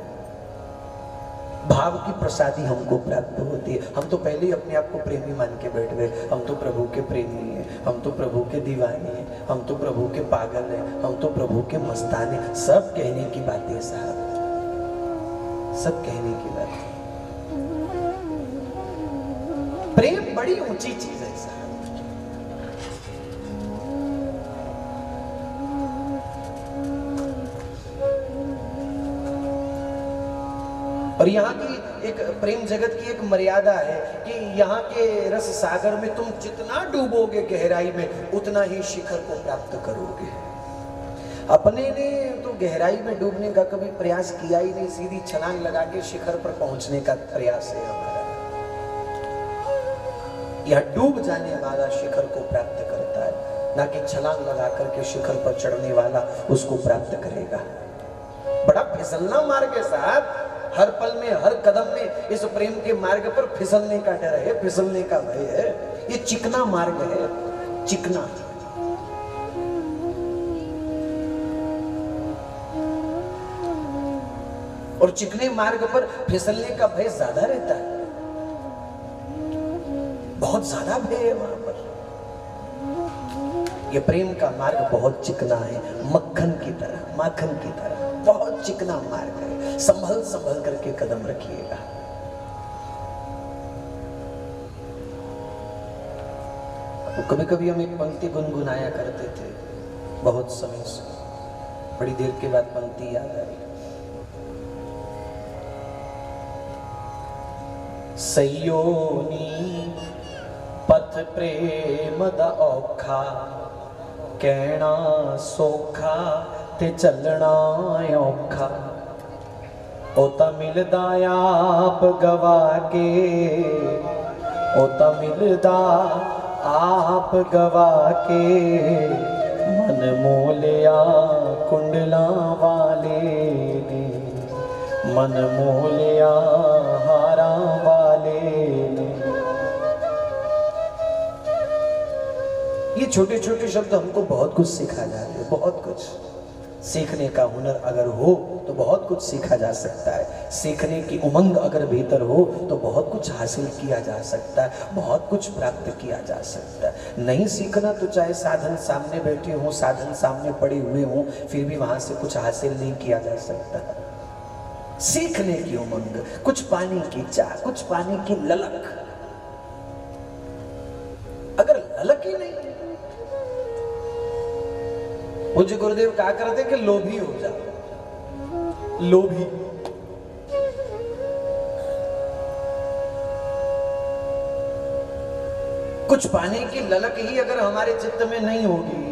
C: भाव की प्रसादी हमको प्राप्त होती है। हम तो पहले ही अपने आप को प्रेमी मान के बैठ गए, हम तो प्रभु के प्रेमी हैं, हम तो प्रभु के दीवाने हैं, हम तो प्रभु के पागल हैं, हम तो प्रभु के मस्ताने। सब कहने की बातें साहब, सब कहने की बातें। प्रेम बड़ी ऊंची चीज है साहब। और यहाँ की एक प्रेम जगत की एक मर्यादा है कि यहाँ के रस सागर में तुम जितना डूबोगे गहराई में उतना ही शिखर को प्राप्त करोगे। अपने ने तो गहराई में डूबने का कभी प्रयास किया ही नहीं, सीधी छलांग लगा के शिखर पर पहुंचने का प्रयास है हमारा। यह डूब जाने वाला शिखर को प्राप्त करता है, ना कि छलांग लगा करके शिखर पर चढ़ने वाला उसको प्राप्त करेगा। बड़ा फिसलना मार्ग है साहब, हर पल में हर कदम में इस प्रेम के मार्ग पर फिसलने का डर है, फिसलने का भय है। ये चिकना मार्ग है, चिकना। और चिकने मार्ग पर फिसलने का भय ज्यादा रहता है, बहुत ज्यादा भय है वहां पर। ये प्रेम का मार्ग बहुत चिकना है, मक्खन की तरह, माखन की तरह, बहुत चिकना मार्ग है। संभल संभल करके कदम रखिएगा। तो कभी कभी हम एक पंक्ति गुनगुनाया करते थे बहुत समय से, बड़ी देर के बाद पंक्ति याद आई। सयोनी पथ प्रेम दा औखा, कहना सौखा ते चलना औखा। ओ ता मिलदा आप गवा के, ओ ता मिलदा आप गवा के, मन मोलिया कुंडला वाले ने, मन मोलिया हारा वाले ने। ये छोटे छोटे शब्द हमको बहुत कुछ सिखा जाते हैं, बहुत कुछ। सीखने का हुनर अगर हो तो बहुत कुछ सीखा जा सकता है, सीखने की उमंग अगर भीतर हो तो बहुत कुछ हासिल किया जा सकता है, बहुत कुछ प्राप्त किया जा सकता है। नहीं सीखना तो चाहे साधन सामने बैठे हों, साधन सामने पड़े हुए हों, फिर भी वहां से कुछ हासिल नहीं किया जा सकता। सीखने की उमंग, कुछ पाने की चाह, कुछ पाने की ललक। अगर ललक ही नहीं, पूज्य गुरुदेव कहा करते कि लोभी हो जाओ, लोभी। कुछ पाने की ललक ही अगर हमारे चित्त में नहीं होगी,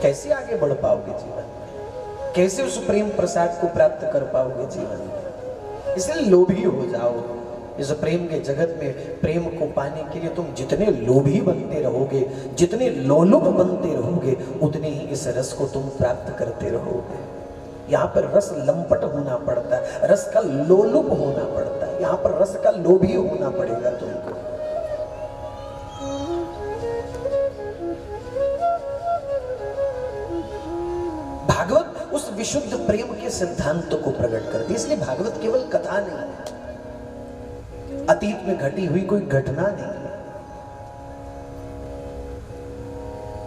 C: कैसे आगे बढ़ पाओगे जीवन में? कैसे उस प्रेम प्रसाद को प्राप्त कर पाओगे जीवन में? इसलिए लोभी हो जाओ। इस प्रेम के जगत में प्रेम को पाने के लिए तुम जितने लोभी बनते रहोगे, जितने लोलुप बनते रहोगे, उतने ही इस रस को तुम प्राप्त करते रहोगे। यहाँ पर रस लंपट होना पड़ता है, रस का लोलुप होना पड़ता है, यहाँ पर रस का लोभी होना पड़ेगा तुमको। भागवत उस विशुद्ध प्रेम के सिद्धांत को प्रकट करती है। इसलिए भागवत केवल कथा नहीं है, अतीत में घटी हुई कोई घटना नहीं है।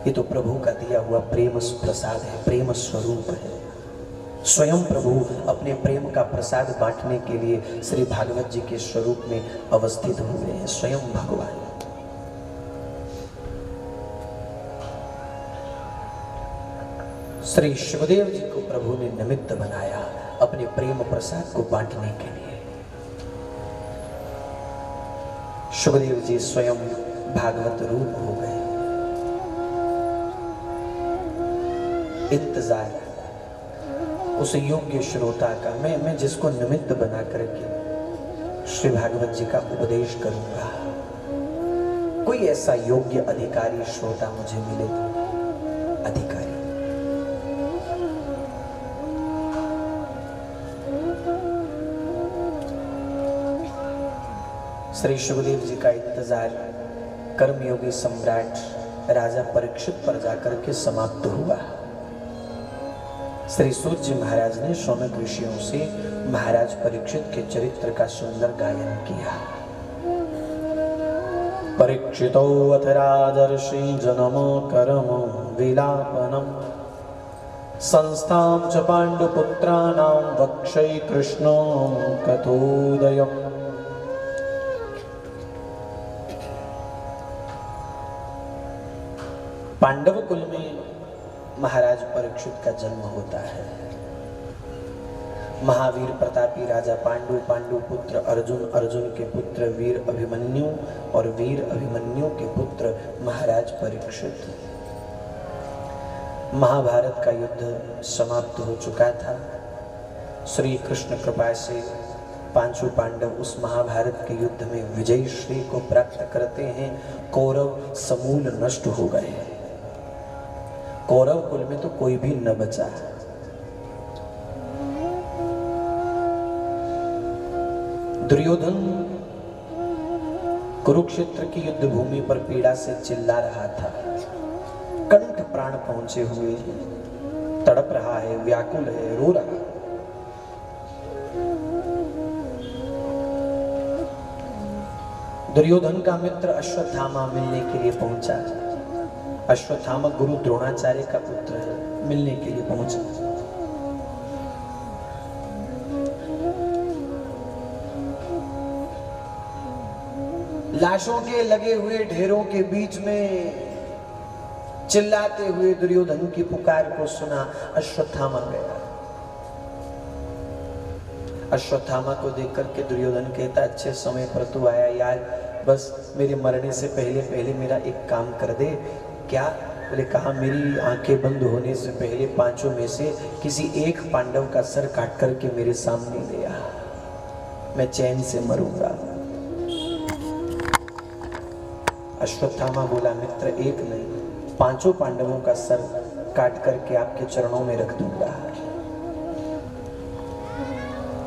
C: ये तो प्रभु का दिया हुआ प्रेम प्रसाद है, प्रेम स्वरूप है। स्वयं प्रभु अपने प्रेम का प्रसाद बांटने के लिए श्री भागवत जी के स्वरूप में अवस्थित हुए हैं, स्वयं भगवान। श्री शिवदेव जी को प्रभु ने निमित्त बनाया अपने प्रेम प्रसाद को बांटने के लिए। सुखदेव जी स्वयं भागवत रूप हो गए। इंतजार उस योग्य श्रोता का, मैं जिसको निमित्त बना करके श्री भागवत जी का उपदेश करूंगा, कोई ऐसा योग्य अधिकारी श्रोता मुझे मिले। अधिकारी श्री सुखदेव जी का इंतजार कर्मयोगी सम्राट राजा परीक्षित पर जाकर के समाप्त हुआ। श्री सूत जी महाराज ने शौनक ऋषियों से महाराज परीक्षित के चरित्र का सुंदर गायन किया। परीक्षितो अथ राजर्षि जन्म कर्म विलापनम, संस्थां च पांडुपुत्राणां वक्षै कृष्णं कथोदयम्। पांडव कुल में महाराज परीक्षित का जन्म होता है। महावीर प्रतापी राजा पांडु, पांडु पुत्र अर्जुन, अर्जुन के पुत्र वीर अभिमन्यु और वीर अभिमन्यु के पुत्र महाराज परीक्षित। महाभारत का युद्ध समाप्त हो चुका था। श्री कृष्ण कृपा से पांचों पांडव उस महाभारत के युद्ध में विजय श्री को प्राप्त करते हैं। कौरव समूल नष्ट हो गए। कौरव कुल में तो कोई भी न बचा। दुर्योधन कुरुक्षेत्र की युद्ध भूमि पर पीड़ा से चिल्ला रहा था। कंठ प्राण पहुंचे हुए, तड़प रहा है, व्याकुल है, रो रहा है। दुर्योधन का मित्र अश्वत्थामा मिलने के लिए पहुंचा। अश्वत्थामा गुरु द्रोणाचार्य का पुत्र है, मिलने के लिए पहुंचा। लाशों के लगे हुए ढेरों के बीच में चिल्लाते हुए दुर्योधन की पुकार को सुना। अश्वत्थामा गया। अश्वत्थामा को देख करके दुर्योधन कहता, अच्छे समय पर तू आया यार, बस मेरे मरने से पहले पहले मेरा एक काम कर दे। क्या? बोले कहा, मेरी आंखें बंद होने से पहले पांचों में से किसी एक पांडव का सर काट करके मेरे सामने ले आ, मैं चैन से मरूंगा। अश्वत्थामा बोला, मित्र एक नहीं, पांचों पांडवों का सर काट करके आपके चरणों में रख दूंगा।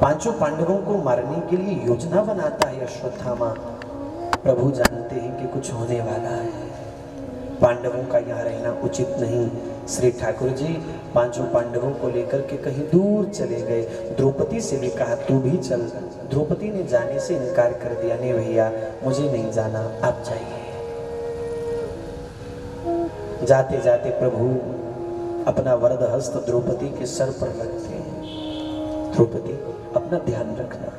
C: पांचों पांडवों को मारने के लिए योजना बनाता है अश्वत्थामा। प्रभु जानते हैं कि कुछ होने वाला है। पांडवों का यहाँ रहना उचित नहीं। श्री ठाकुर जी पांचों पांडवों को लेकर के कहीं दूर चले गए। द्रौपदी से भी कहा तू भी चल। द्रौपदी ने जाने से इनकार कर दिया, नहीं भैया मुझे नहीं जाना, आप जाइए। जाते जाते प्रभु अपना वरद हस्त द्रौपदी के सर पर रखते हैं। द्रौपदी अपना ध्यान रखना।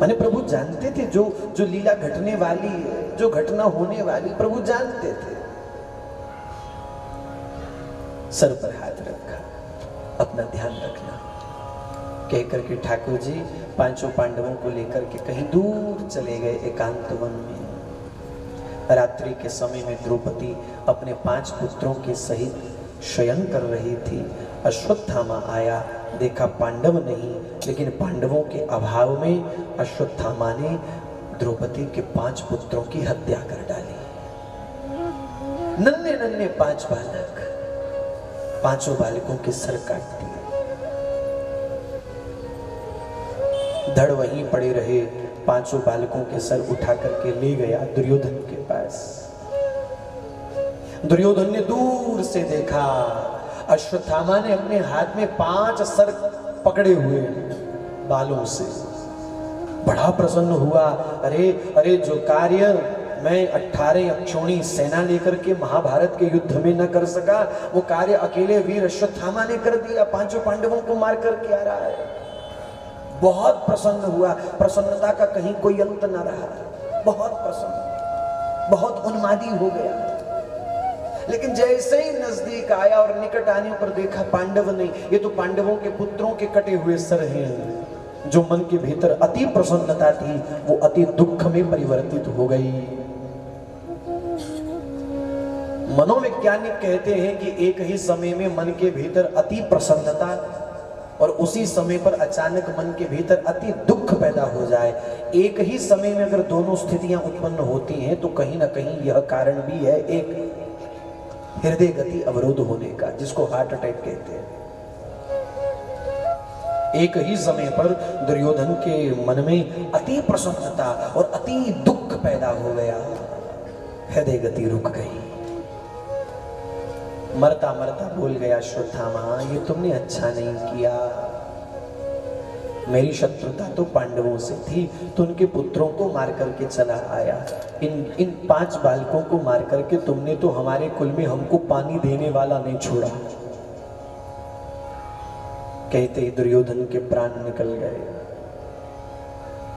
C: माने प्रभु जानते थे जो लीला घटने वाली है, जो घटना होने वाली, प्रभु जानते थे। सर पर हाथ रखा, अपना ध्यान रखना कह करके ठाकुर जी पांचों पांडवों को लेकर के कहीं दूर चले गए एकांत वन में। रात्रि के समय में द्रौपदी अपने 5 पुत्रों के सहित शयन कर रही थी। अश्वत्थामा आया, देखा पांडव नहीं, लेकिन पांडवों के अभाव में अश्वत्थामा ने द्रौपदी के 5 पुत्रों की हत्या कर डाली। नन्हे नन्हे 5 बालक, 5 बालकों के सर काट दिए। धड़ वहीं पड़े रहे। 5 बालकों के सर उठा करके ले गया दुर्योधन के पास। दुर्योधन ने दूर से देखा, अश्वत्थामा ने अपने हाथ में 5 सर पकड़े हुए बालों से। बड़ा प्रसन्न हुआ। अरे अरे, जो कार्य मैं 18 अक्षौणी सेना लेकर के महाभारत के युद्ध में न कर सका, वो कार्य अकेले वीर अश्वत्थामा ने कर दिया। 5 पांडवों को मार करके आ रहा है। बहुत प्रसन्न हुआ। प्रसन्नता का कहीं कोई अंत न रहा। बहुत प्रसन्न, बहुत उन्मादी हो गया। लेकिन जैसे ही नजदीक आया और निकट आने पर देखा पांडव नहीं, ये तो पांडवों के पुत्रों के कटे हुए सर हैं। जो मन के भीतर अति प्रसन्नता थी वो अति दुख में परिवर्तित हो गई। मनोवैज्ञानिक कहते हैं कि एक ही समय में मन के भीतर अति प्रसन्नता और उसी समय पर अचानक मन के भीतर अति दुख पैदा हो जाए, एक ही समय में अगर दोनों स्थितियां उत्पन्न होती हैं तो कहीं ना कहीं यह कारण भी है एक हृदय गति अवरोध होने का, जिसको हार्ट अटैक कहते हैं। एक ही समय पर दुर्योधन के मन में अति प्रसन्नता और अति दुख पैदा हो गया। हृदय गति रुक गई। मरता मरता बोल गया अश्वत्थामा, ये तुमने अच्छा नहीं किया। मेरी शत्रुता तो पांडवों से थी, तो उनके पुत्रों को मार करके चला आया। इन 5 बालकों को मार करके तुमने तो हमारे कुल में हमको पानी देने वाला नहीं छोड़ा। कहते ही दुर्योधन के प्राण निकल गए।